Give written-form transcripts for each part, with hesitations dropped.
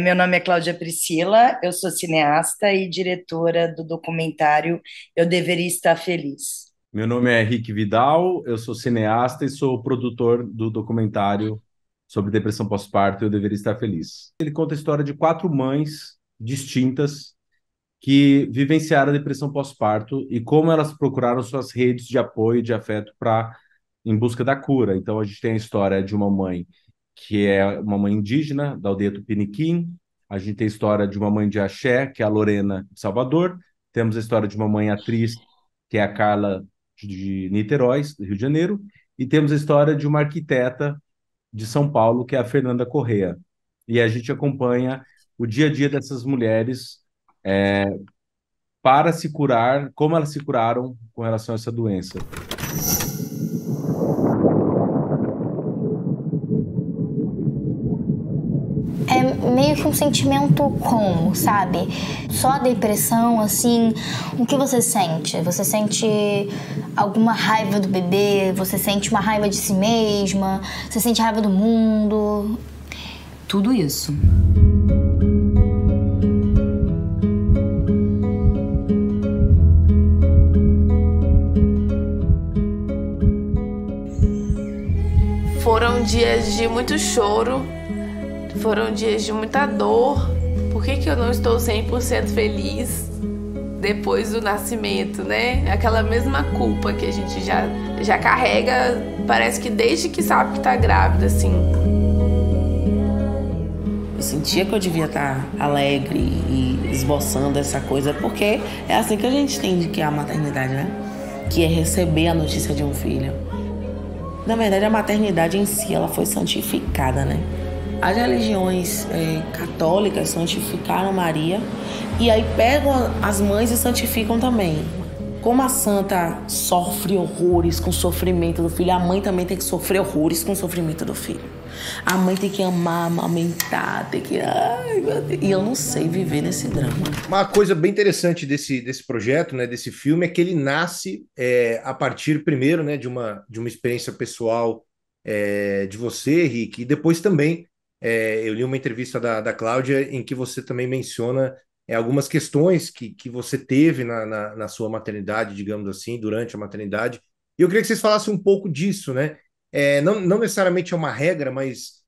Meu nome é Cláudia Priscila, eu sou cineasta e diretora do documentário Eu Deveria Estar Feliz. Meu nome é Henrique Vidal, eu sou cineasta e sou produtor do documentário sobre depressão pós-parto Eu Deveria Estar Feliz. Ele conta a história de quatro mães distintas que vivenciaram a depressão pós-parto e como elas procuraram suas redes de apoio e de afeto em busca da cura. Então a gente tem a história de uma mãe que é uma mãe indígena da aldeia Tupiniquim, a gente tem a história de uma mãe de axé, que é a Lorena de Salvador, temos a história de uma mãe atriz, que é a Carla de Niterói, do Rio de Janeiro, e temos a história de uma arquiteta de São Paulo, que é a Fernanda Correa. E a gente acompanha o dia a dia dessas mulheres para se curar, como elas se curaram com relação a essa doença. É meio que um sentimento como, sabe? Só a depressão, assim, o que você sente? Você sente alguma raiva do bebê? Você sente uma raiva de si mesma? Você sente raiva do mundo? Tudo isso. Foram dias de muito choro, foram dias de muita dor. Por que que eu não estou 100% feliz depois do nascimento, né? Aquela mesma culpa que a gente já carrega, parece que desde que sabe que tá grávida, assim. Eu sentia que eu devia estar alegre e esboçando essa coisa, porque é assim que a gente entende que é a maternidade, né? Que é receber a notícia de um filho. Na verdade, a maternidade em si, ela foi santificada, né? As religiões católicas santificaram Maria e aí pegam as mães e santificam também. Como a santa sofre horrores com o sofrimento do filho, a mãe também tem que sofrer horrores com o sofrimento do filho. A mãe tem que amar, amamentar, tem que... Ai, meu Deus. E eu não sei viver nesse drama. Uma coisa bem interessante desse projeto, né, desse filme, é que ele nasce a partir, primeiro, né, de uma experiência pessoal de você, Rick, e depois também eu li uma entrevista da Cláudia em que você também menciona algumas questões que você teve na sua maternidade, digamos assim, durante a maternidade. E eu queria que vocês falassem um pouco disso, né? Não necessariamente é uma regra, mas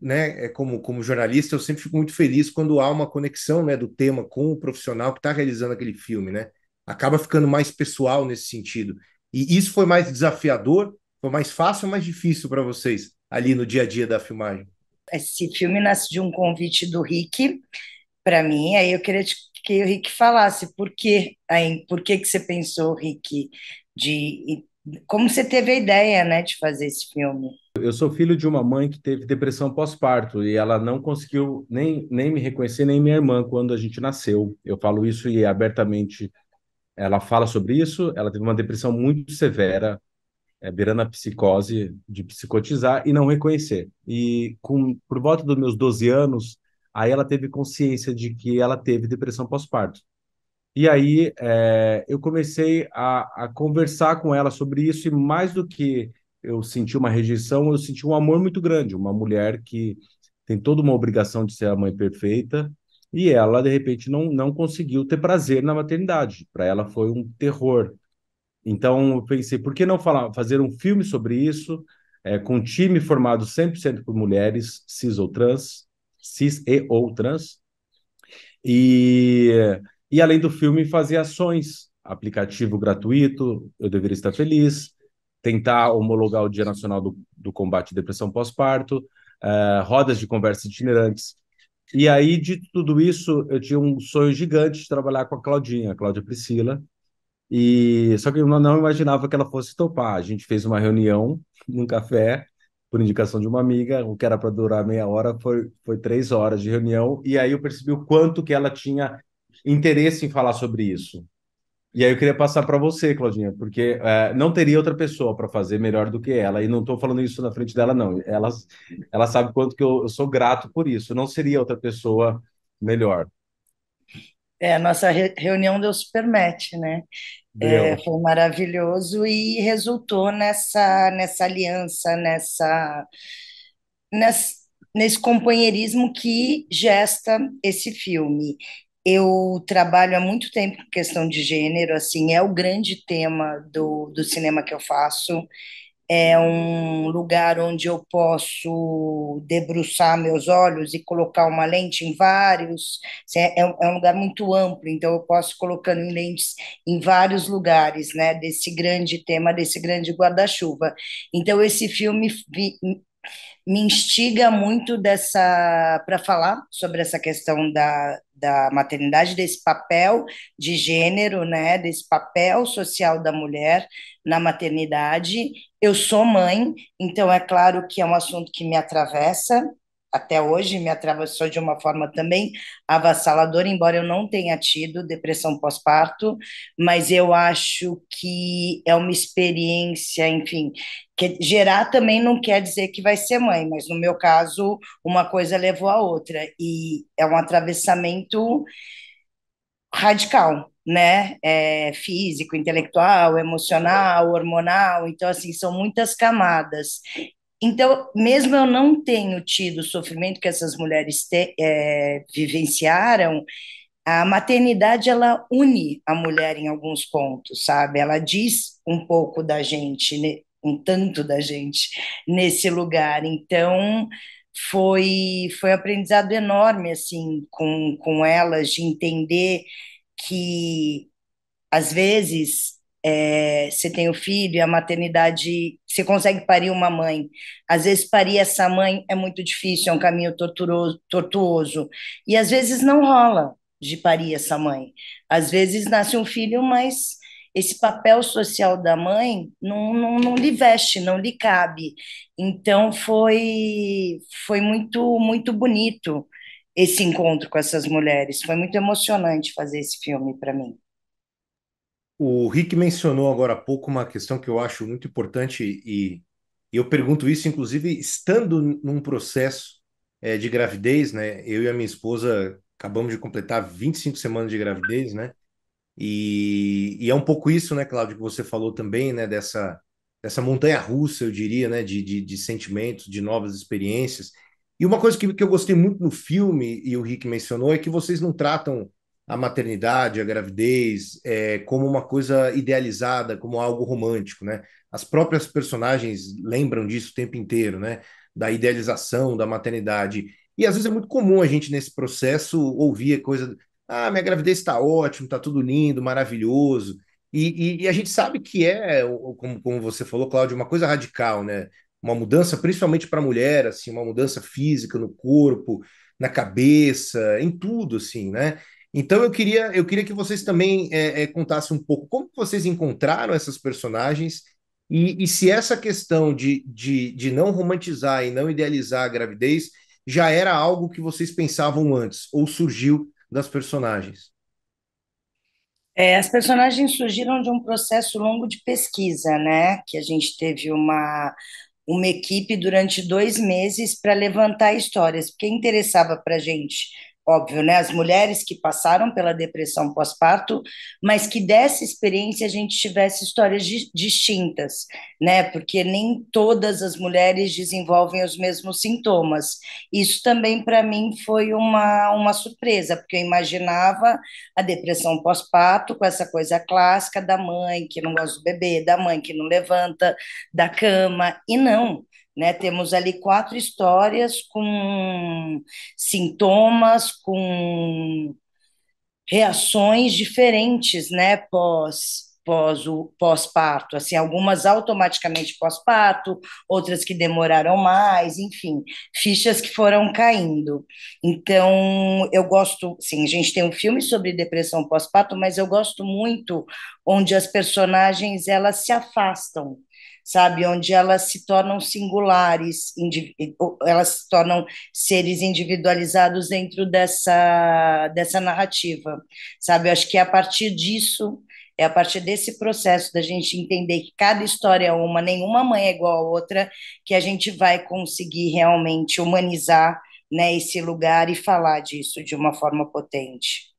né, como jornalista, eu sempre fico muito feliz quando há uma conexão, né, do tema com o profissional que está realizando aquele filme, né? Acaba ficando mais pessoal nesse sentido. E isso foi mais desafiador, foi mais fácil ou mais difícil para vocês ali no dia a dia da filmagem? Esse filme nasce de um convite do Rick para mim, aí eu queria que o Rick falasse por que você pensou, Rick, de como você teve a ideia, né, de fazer esse filme. Eu sou filho de uma mãe que teve depressão pós-parto e ela não conseguiu nem me reconhecer, nem minha irmã, quando a gente nasceu. Eu falo isso e abertamente ela fala sobre isso. Ela teve uma depressão muito severa, beirando a psicose, de psicotizar e não reconhecer. E por volta dos meus 12 anos, aí ela teve consciência de que ela teve depressão pós-parto. E aí eu comecei a conversar com ela sobre isso, e mais do que eu senti uma rejeição, eu senti um amor muito grande. Uma mulher que tem toda uma obrigação de ser a mãe perfeita, e ela, de repente, não conseguiu ter prazer na maternidade. Para ela foi um terror. Então eu pensei, por que não fazer um filme sobre isso, com um time formado 100% por mulheres, cis e ou trans, e, e além do filme, fazer ações, aplicativo gratuito, Eu Deveria Estar Feliz, tentar homologar o Dia Nacional do Combate à Depressão Pós-Parto, rodas de conversa itinerantes. E aí, de tudo isso, eu tinha um sonho gigante de trabalhar com a Cláudia Priscila, e só que eu não imaginava que ela fosse topar. A gente fez uma reunião num café, por indicação de uma amiga, o que era para durar meia hora foi 3 horas de reunião, e aí eu percebi o quanto que ela tinha interesse em falar sobre isso. E aí eu queria passar para você, Claudinha, porque não teria outra pessoa para fazer melhor do que ela, e não estou falando isso na frente dela, não. Ela sabe quanto que eu sou grato por isso. Não seria outra pessoa melhor. A nossa reunião deu super match, né? Deu. Foi maravilhoso e resultou nessa aliança, nessa nesse companheirismo que gesta esse filme. Eu trabalho há muito tempo com questão de gênero, assim, é o grande tema do cinema que eu faço. É um lugar onde eu posso debruçar meus olhos e colocar uma lente em vários. É um lugar muito amplo, então eu posso ir colocando em lentes em vários lugares, né? Desse grande tema, desse grande guarda-chuva. Então esse filme me instiga muito dessa para falar sobre essa questão da maternidade, desse papel de gênero, né, desse papel social da mulher na maternidade. Eu sou mãe, então é claro que é um assunto que me atravessa. Até hoje me atravessou de uma forma também avassaladora, embora eu não tenha tido depressão pós-parto, mas eu acho que é uma experiência, enfim, que gerar também não quer dizer que vai ser mãe, mas no meu caso, uma coisa levou a outra, e é um atravessamento radical, né? É, físico, intelectual, emocional, hormonal, então, assim, são muitas camadas. Então, mesmo eu não tenho tido o sofrimento que essas mulheres vivenciaram, a maternidade ela une a mulher em alguns pontos, sabe? Ela diz um pouco da gente, né? Um tanto da gente nesse lugar. Então, foi um aprendizado enorme assim com elas de entender que às vezes você tem o filho e a maternidade, você consegue parir uma mãe. Às vezes parir essa mãe é muito difícil, é um caminho tortuoso. E às vezes não rola de parir essa mãe. Às vezes nasce um filho, mas esse papel social da mãe não lhe veste, não lhe cabe. Então foi muito, muito bonito esse encontro com essas mulheres. Foi muito emocionante fazer esse filme para mim. O Rick mencionou agora há pouco uma questão que eu acho muito importante e eu pergunto isso, inclusive, estando num processo de gravidez, né? Eu e a minha esposa acabamos de completar 25 semanas de gravidez, né? E é um pouco isso, né, Cláudio, que você falou também, né? Dessa montanha-russa, eu diria, né? De sentimentos, de novas experiências. E uma coisa que eu gostei muito no filme, e o Rick mencionou, é que vocês não tratam a maternidade, a gravidez, como uma coisa idealizada, como algo romântico, né? As próprias personagens lembram disso o tempo inteiro, né? Da idealização da maternidade. E às vezes é muito comum a gente, nesse processo, ouvir coisa. Ah, minha gravidez está ótimo, está tudo lindo, maravilhoso. E a gente sabe que como você falou, Cláudio, uma coisa radical, né? Uma mudança, principalmente para a mulher, assim, uma mudança física no corpo, na cabeça, em tudo, assim, né? Então eu queria que vocês também contassem um pouco como que vocês encontraram essas personagens e se essa questão de não romantizar e não idealizar a gravidez já era algo que vocês pensavam antes ou surgiu das personagens. As personagens surgiram de um processo longo de pesquisa, né? Que a gente teve uma equipe durante 2 meses para levantar histórias, porque interessava para a gente, óbvio, né, as mulheres que passaram pela depressão pós-parto, mas que dessa experiência a gente tivesse histórias distintas, né, porque nem todas as mulheres desenvolvem os mesmos sintomas. Isso também para mim foi uma surpresa, porque eu imaginava a depressão pós-parto com essa coisa clássica da mãe que não gosta do bebê, da mãe que não levanta da cama, e não, né? Temos ali 4 histórias com sintomas, com reações diferentes, né? Pós-parto, assim, algumas automaticamente pós-parto, outras que demoraram mais, enfim, fichas que foram caindo. Então, eu gosto, sim, a gente tem um filme sobre depressão pós-parto, mas eu gosto muito onde as personagens elas se afastam, sabe, onde elas se tornam singulares, elas se tornam seres individualizados dentro dessa narrativa, sabe? Eu acho que é a partir disso, é a partir desse processo da gente entender que cada história é uma, nenhuma mãe é igual a outra, que a gente vai conseguir realmente humanizar, né, esse lugar e falar disso de uma forma potente.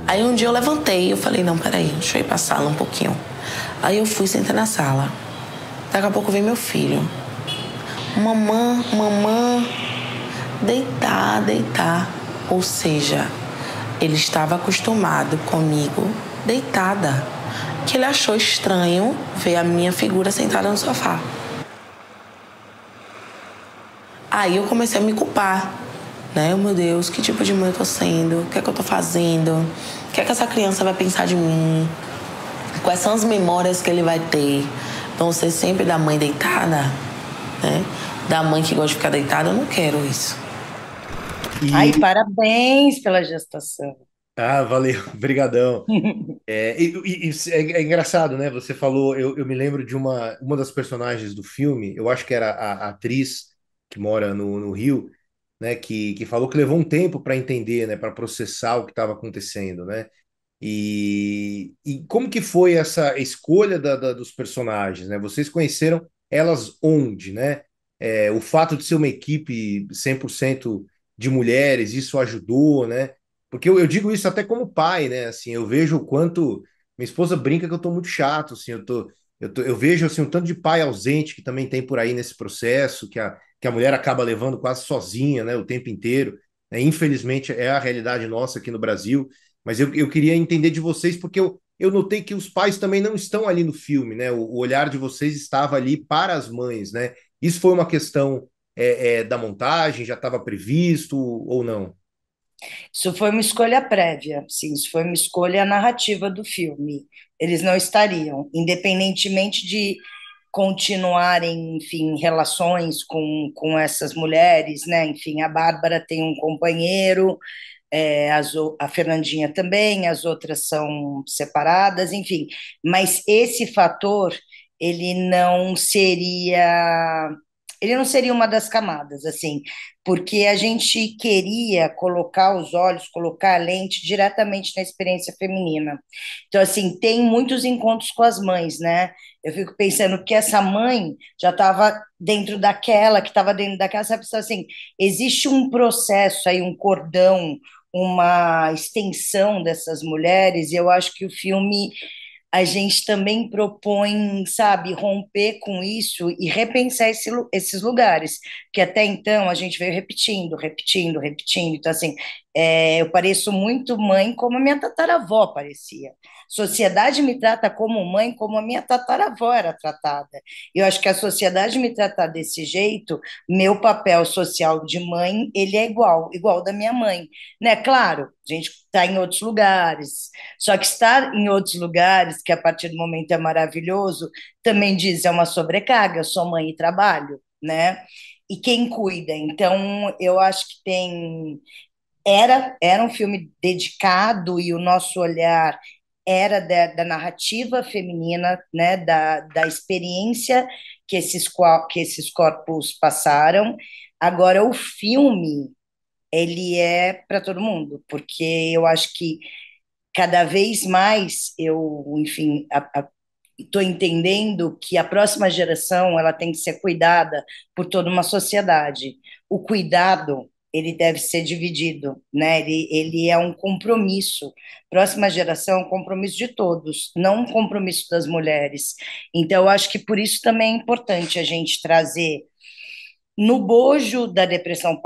Aí um dia eu levantei, eu falei, não, peraí, deixa eu ir pra sala um pouquinho. Aí eu fui sentar na sala. Daqui a pouco veio meu filho. Mamã, deitar. Ou seja, ele estava acostumado comigo deitada. Que ele achou estranho ver a minha figura sentada no sofá. Aí eu comecei a me culpar, né? Oh, meu Deus, que tipo de mãe eu tô sendo? O que é que eu tô fazendo? O que é que essa criança vai pensar de mim? Quais são as memórias que ele vai ter? Vão ser sempre da mãe deitada, né? Da mãe que gosta de ficar deitada, eu não quero isso. Ai, parabéns pela gestação. Ah, valeu, brigadão. É engraçado, né? Você falou, eu me lembro de uma das personagens do filme, eu acho que era a atriz que mora no Rio, né? Que falou que levou um tempo para entender, né? Para processar o que estava acontecendo, né? E como que foi essa escolha dos personagens, né? Vocês conheceram elas onde, né? O fato de ser uma equipe 100% de mulheres, isso ajudou, né? Porque eu digo isso até como pai, né? Assim, eu vejo o quanto minha esposa brinca que eu tô muito chato, assim, eu vejo assim um tanto de pai ausente que também tem por aí nesse processo, que a mulher acaba levando quase sozinha, né? O tempo inteiro. Né? Infelizmente é a realidade nossa aqui no Brasil. Mas eu queria entender de vocês, porque eu notei que os pais também não estão ali no filme, né? O olhar de vocês estava ali para as mães, né? Isso foi uma questão da montagem, já estava previsto ou não? Isso foi uma escolha prévia, sim, isso foi uma escolha narrativa do filme. Eles não estariam, independentemente de continuarem, enfim, relações com essas mulheres, né? Enfim, a Bárbara tem um companheiro, a Fernandinha também, as outras são separadas, enfim. Mas esse fator, ele não seria ele não seria uma das camadas, assim, porque a gente queria colocar os olhos, colocar a lente diretamente na experiência feminina. Então, assim, tem muitos encontros com as mães, né? Eu fico pensando que essa mãe já estava dentro daquela, que estava dentro daquela, sabe? Então, assim, existe um processo aí, um cordão, uma extensão dessas mulheres, e eu acho que o filme a gente também propõe, sabe, romper com isso e repensar esses lugares, que até então a gente veio repetindo. Então, assim, eu pareço muito mãe como a minha tataravó parecia. Sociedade me trata como mãe como a minha tataravó era tratada. Eu acho que a sociedade me tratar desse jeito, meu papel social de mãe, ele é igual da minha mãe, né? Claro, a gente está em outros lugares, só que estar em outros lugares, que a partir do momento é maravilhoso, também diz é uma sobrecarga, eu sou mãe e trabalho, né? E quem cuida? Então, eu acho que era um filme dedicado e o nosso olhar era da narrativa feminina, né, da experiência que esses corpos passaram. Agora, o filme, ele é para todo mundo, porque eu acho que cada vez mais enfim, estou entendendo que a próxima geração ela tem que ser cuidada por toda uma sociedade. O cuidado ele deve ser dividido, né? Ele é um compromisso. Próxima geração é um compromisso de todos, não um compromisso das mulheres. Então, eu acho que por isso também é importante a gente trazer no bojo da depressão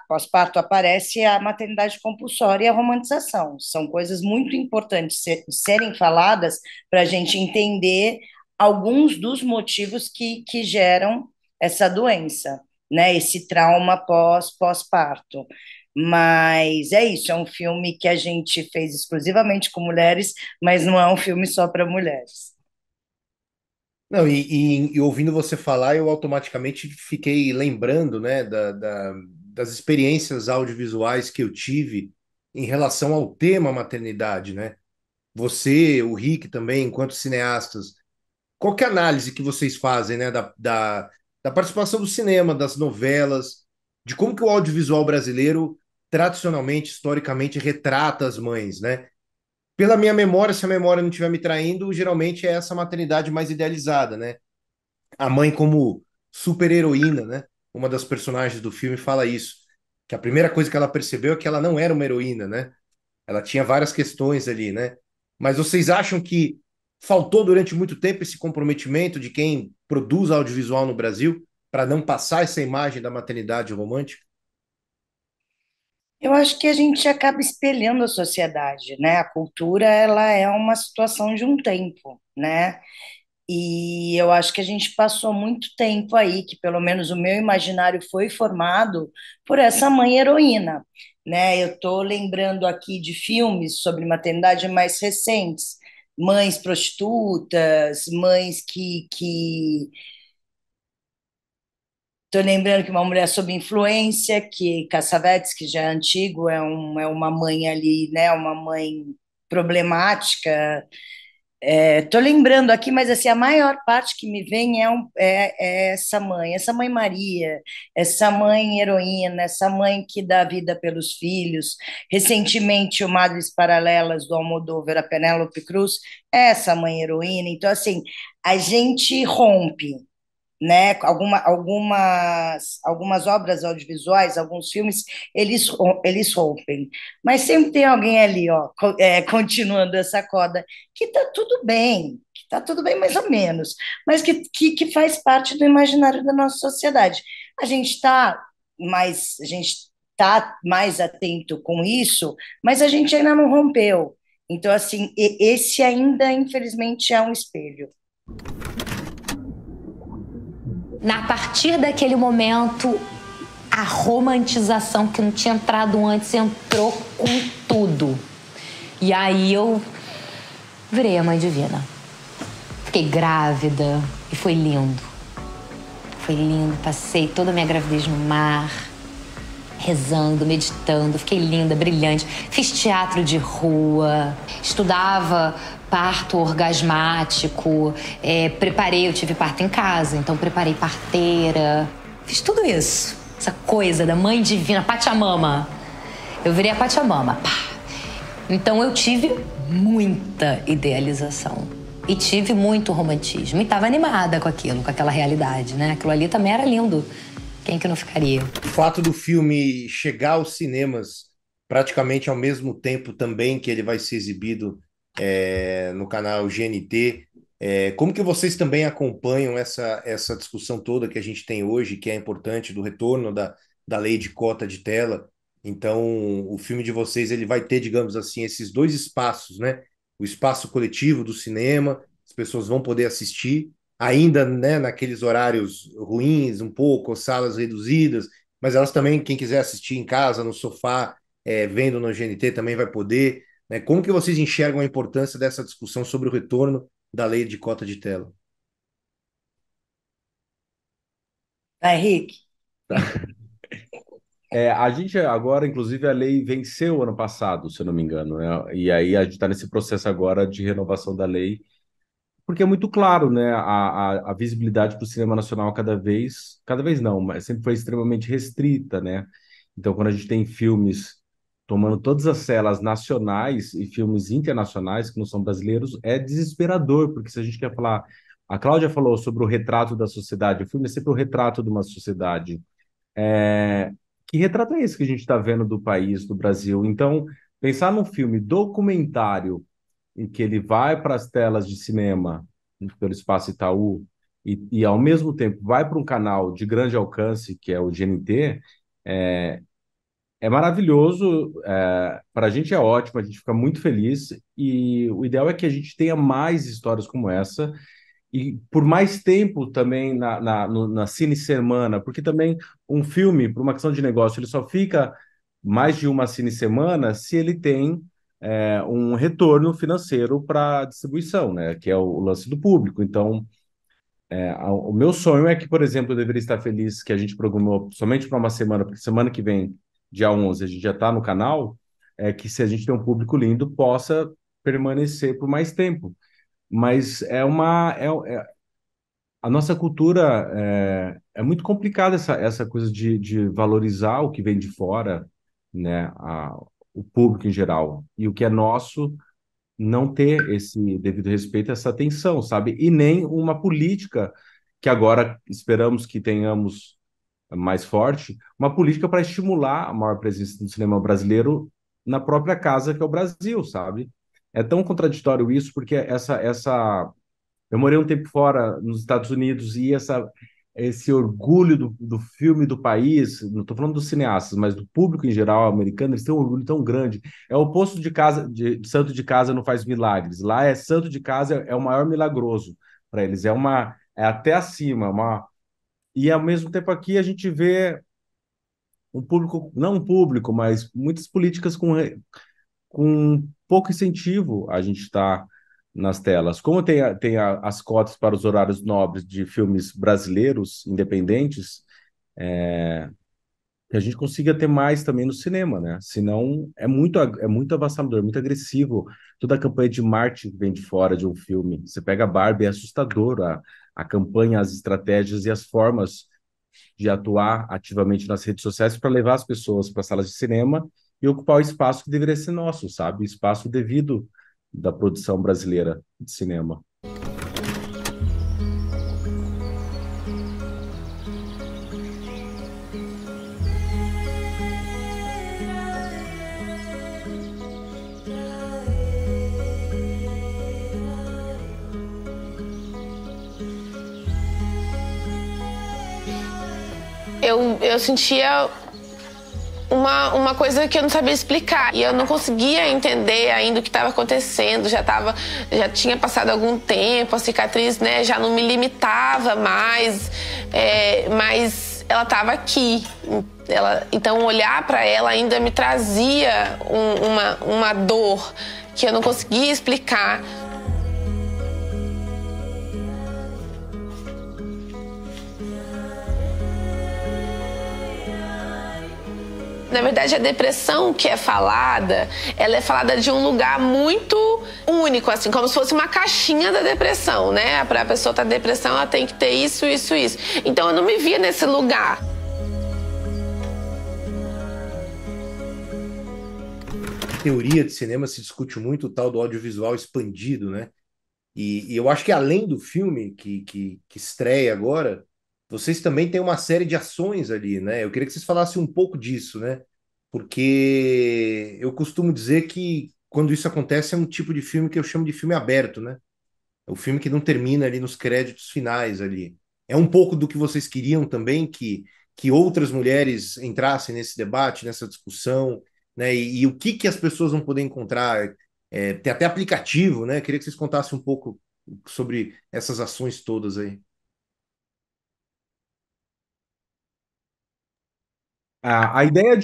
pós-parto aparece a maternidade compulsória e a romantização. São coisas muito importantes serem faladas para a gente entender alguns dos motivos que geram essa doença, né? Esse trauma pós-parto. Mas é isso, é um filme que a gente fez exclusivamente com mulheres, mas não é um filme só para mulheres. Não, e ouvindo você falar, eu automaticamente fiquei lembrando, né, das experiências audiovisuais que eu tive em relação ao tema maternidade, né? Você, o Rick também, enquanto cineastas, qual que é a análise que vocês fazem, né, da participação do cinema, das novelas, de como que o audiovisual brasileiro, tradicionalmente, historicamente, retrata as mães, né? Pela minha memória, se a memória não estiver me traindo, geralmente é essa maternidade mais idealizada, né? A mãe como super-heroína, né? Uma das personagens do filme fala isso, que a primeira coisa que ela percebeu é que ela não era uma heroína, né? ela tinha várias questões ali, né? Mas vocês acham que faltou durante muito tempo esse comprometimento de quem produz audiovisual no Brasil para não passar essa imagem da maternidade romântica? Eu acho que a gente acaba espelhando a sociedade, né? A cultura, ela é uma situação de um tempo, né? E eu acho que a gente passou muito tempo aí, que pelo menos o meu imaginário foi formado por essa mãe heroína, né? Eu estou lembrando aqui de filmes sobre maternidade mais recentes, mães prostitutas, mães que estou lembrando que uma mulher sob influência, que Cassavetes, que já é antigo, é uma mãe ali, né? Uma mãe problemática. Estou lembrando aqui, mas assim, a maior parte que me vem é essa mãe Maria, essa mãe heroína, essa mãe que dá vida pelos filhos. Recentemente, o Madres Paralelas do Almodóvar, a Penélope Cruz, é essa mãe heroína. Então, assim, a gente rompe, né? Algumas obras audiovisuais, alguns filmes, eles rompem, mas sempre tem alguém ali, ó, continuando essa corda, que está tudo bem mais ou menos, mas que faz parte do imaginário da nossa sociedade. A gente está mais atento com isso, mas a gente ainda não rompeu. Então, assim, esse ainda, infelizmente, é um espelho. A partir daquele momento, a romantização que não tinha entrado antes entrou com tudo. E aí eu virei a mãe divina. Fiquei grávida e foi lindo. Foi lindo, passei toda a minha gravidez no mar, rezando, meditando, fiquei linda, brilhante. Fiz teatro de rua, estudava parto orgasmático, eu tive parto em casa, então preparei parteira. Fiz tudo isso, essa coisa da mãe divina, Pachamama. Eu virei a Pachamama, pá. Então eu tive muita idealização e tive muito romantismo. E estava animada com aquilo, com aquela realidade, né? Aquilo ali também era lindo. Quem que não ficaria? O fato do filme chegar aos cinemas praticamente ao mesmo tempo também que ele vai ser exibido no canal GNT. Como que vocês também acompanham essa discussão toda que a gente tem hoje, que é importante, do retorno da lei de cota de tela? Então, o filme de vocês ele vai ter, digamos assim, esses dois espaços, né? O espaço coletivo do cinema, as pessoas vão poder assistir, ainda, né, naqueles horários ruins, um pouco, salas reduzidas, mas elas também, quem quiser assistir em casa, no sofá, vendo no GNT, também vai poder, né? Como que vocês enxergam a importância dessa discussão sobre o retorno da lei de cota de tela? Henrique. A gente agora, inclusive, a lei venceu ano passado, se eu não me engano, né? E aí a gente está nesse processo agora de renovação da lei, porque é muito claro, né? A visibilidade para o cinema nacional cada vez não, mas sempre foi extremamente restrita, né? Então, quando a gente tem filmes tomando todas as celas nacionais e filmes internacionais que não são brasileiros, é desesperador, porque se a gente quer falar. A Cláudia falou sobre o retrato da sociedade, o filme é sempre o retrato de uma sociedade. É, que retrato é esse que a gente está vendo do país, do Brasil? Então, pensar num filme documentário em que ele vai para as telas de cinema pelo Espaço Itaú e ao mesmo tempo vai para um canal de grande alcance, que é o GNT, é maravilhoso, para a gente é ótimo, a gente fica muito feliz e o ideal é que a gente tenha mais histórias como essa e por mais tempo também na Cine Semana, porque também um filme, por uma questão de negócio, ele só fica mais de uma Cine Semana se ele tem um retorno financeiro para a distribuição, né? Que é o lance do público. Então, o meu sonho é que, por exemplo, eu deveria estar feliz que a gente programou somente para uma semana, porque semana que vem, dia 11, a gente já está no canal, que se a gente tem um público lindo, possa permanecer por mais tempo. Mas a nossa cultura é muito complicada essa coisa de valorizar o que vem de fora, né? O público em geral. E o que é nosso não ter esse devido respeito, essa atenção, sabe? E nem uma política que agora esperamos que tenhamos mais forte, uma política para estimular a maior presença do cinema brasileiro na própria casa que é o Brasil, sabe? É tão contraditório isso, porque eu morei um tempo fora nos Estados Unidos e esse orgulho do filme do país, não estou falando dos cineastas, mas do público em geral americano, eles têm um orgulho tão grande. É o oposto de casa, de santo de casa não faz milagres. Lá é santo de casa é o maior milagroso para eles. É até acima, e ao mesmo tempo aqui a gente vê um público, não um público, mas muitas políticas com pouco incentivo a gente está nas telas. Como as cotas para os horários nobres de filmes brasileiros independentes, que a gente consiga ter mais também no cinema, né? Senão é muito avassalador, muito agressivo. Toda a campanha de marketing que vem de fora de um filme. Você pega a Barbie, é assustador a campanha, as estratégias e as formas de atuar ativamente nas redes sociais para levar as pessoas para salas de cinema e ocupar o espaço que deveria ser nosso, sabe? O espaço devido da produção brasileira de cinema. Eu sentia uma coisa que eu não sabia explicar. E eu não conseguia entender ainda o que estava acontecendo. Já tinha passado algum tempo, a cicatriz, né, já não me limitava mais. Mas ela estava aqui. Então, olhar para ela ainda me trazia uma dor que eu não conseguia explicar. Na verdade, a depressão que é falada, ela é falada de um lugar muito único, assim, como se fosse uma caixinha da depressão, né? Para a pessoa estar depressão, ela tem que ter isso, isso, isso. Então, eu não me via nesse lugar. Teoria de cinema se discute muito o tal do audiovisual expandido, né? E eu acho que além do filme que estreia agora, vocês também têm uma série de ações ali, né? Eu queria que vocês falassem um pouco disso, né? Porque eu costumo dizer que quando isso acontece é um tipo de filme que eu chamo de filme aberto, né? É o filme que não termina ali nos créditos finais ali. É um pouco do que vocês queriam também, que outras mulheres entrassem nesse debate, nessa discussão, né? E o que as pessoas vão poder encontrar? Tem até aplicativo, né? Queria que vocês contassem um pouco sobre essas ações todas aí. A ideia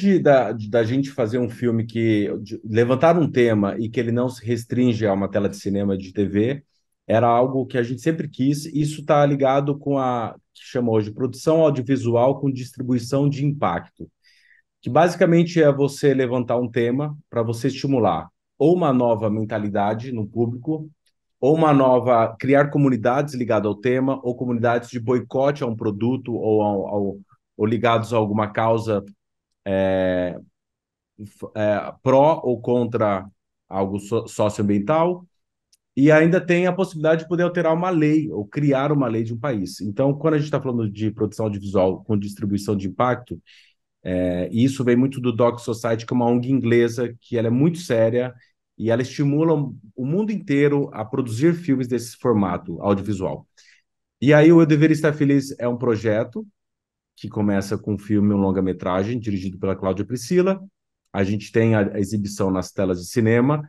da gente fazer um filme de levantar um tema e que ele não se restringe a uma tela de cinema, de TV, era algo que a gente sempre quis. Isso está ligado com que chama hoje de produção audiovisual com distribuição de impacto, que basicamente é você levantar um tema para você estimular ou uma nova mentalidade no público, ou criar comunidades ligadas ao tema, ou comunidades de boicote a um produto ou ligados a alguma causa pró ou contra algo socioambiental, e ainda tem a possibilidade de poder alterar uma lei ou criar uma lei de um país. Então, quando a gente está falando de produção audiovisual com distribuição de impacto, e isso vem muito do Doc Society, que é uma ONG inglesa, que ela é muito séria e ela estimula o mundo inteiro a produzir filmes desse formato audiovisual. E aí o Eu Deveria Estar Feliz é um projeto que começa com um filme, um longa-metragem, dirigido pela Cláudia Priscila. A gente tem a exibição nas telas de cinema,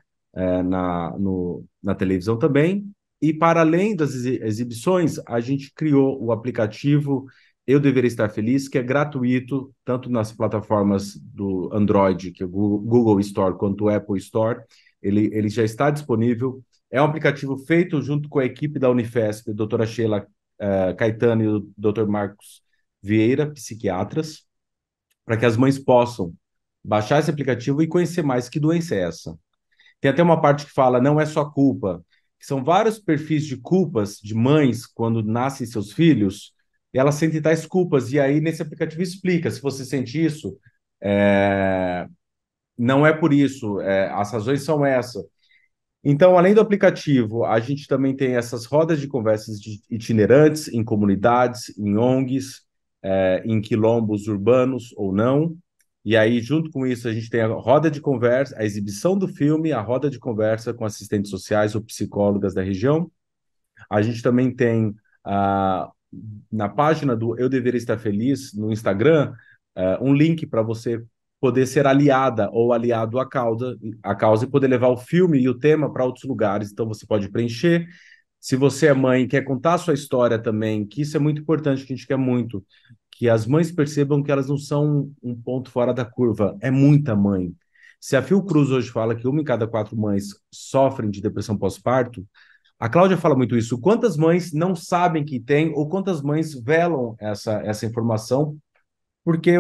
na televisão também. E, para além das exibições, a gente criou o aplicativo Eu Deveria Estar Feliz, que é gratuito, tanto nas plataformas do Android, que é o Google Store, quanto o Apple Store. Ele já está disponível. É um aplicativo feito junto com a equipe da Unifesp, a doutora Sheila Caetano e o doutor Marcos Vieira, psiquiatras, para que as mães possam baixar esse aplicativo e conhecer mais que doença é essa. Tem até uma parte que fala, não é só culpa, que são vários perfis de culpas de mães quando nascem seus filhos, e elas sentem tais culpas, e aí nesse aplicativo explica, se você sente isso, não é por isso, as razões são essas. Então, além do aplicativo, a gente também tem essas rodas de conversas itinerantes em comunidades, em ONGs, em quilombos urbanos ou não. E aí, junto com isso, a gente tem a roda de conversa, a exibição do filme, a roda de conversa com assistentes sociais ou psicólogas da região. A gente também tem, na página do Eu Deveria Estar Feliz, no Instagram, um link para você poder ser aliada ou aliado à causa e poder levar o filme e o tema para outros lugares. Então, você pode preencher. Se você é mãe e quer contar a sua história também, que isso é muito importante, que a gente quer muito, que as mães percebam que elas não são um ponto fora da curva. É muita mãe. Se a Fiocruz hoje fala que 1 em cada 4 mães sofrem de depressão pós-parto, a Cláudia fala muito isso. Quantas mães não sabem que tem ou quantas mães velam essa informação porque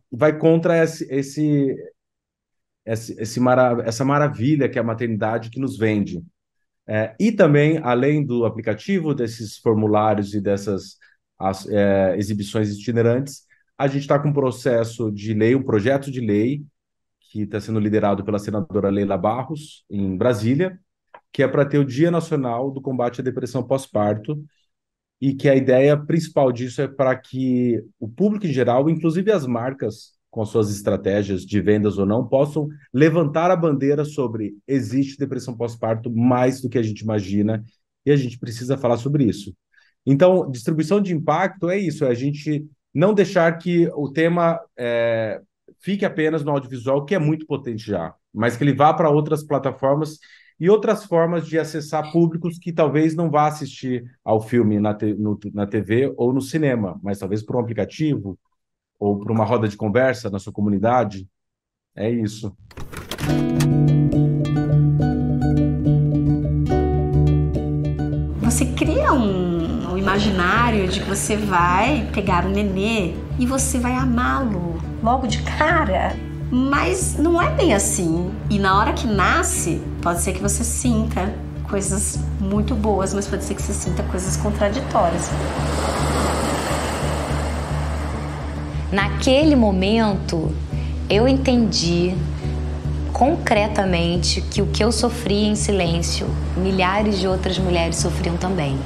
vai contra essa maravilha que é a maternidade que nos vende. E também, além do aplicativo, desses formulários e dessas exibições itinerantes, a gente está com um processo de lei, um projeto de lei, que está sendo liderado pela senadora Leila Barros, em Brasília, que é para ter o Dia Nacional do Combate à Depressão Pós-Parto, e que a ideia principal disso é para que o público em geral, inclusive as marcas, com suas estratégias de vendas ou não, possam levantar a bandeira sobre existe depressão pós-parto mais do que a gente imagina, e a gente precisa falar sobre isso. Então, distribuição de impacto é isso, é a gente não deixar que o tema fique apenas no audiovisual, que é muito potente já, mas que ele vá para outras plataformas e outras formas de acessar públicos que talvez não vá assistir ao filme na TV ou no cinema, mas talvez por um aplicativo ou por uma roda de conversa na sua comunidade. É isso. Você cria um imaginário de que você vai pegar um nenê e você vai amá-lo logo de cara. Mas não é bem assim. E na hora que nasce, pode ser que você sinta coisas muito boas, mas pode ser que você sinta coisas contraditórias. Naquele momento, eu entendi concretamente que o que eu sofria em silêncio, milhares de outras mulheres sofriam também.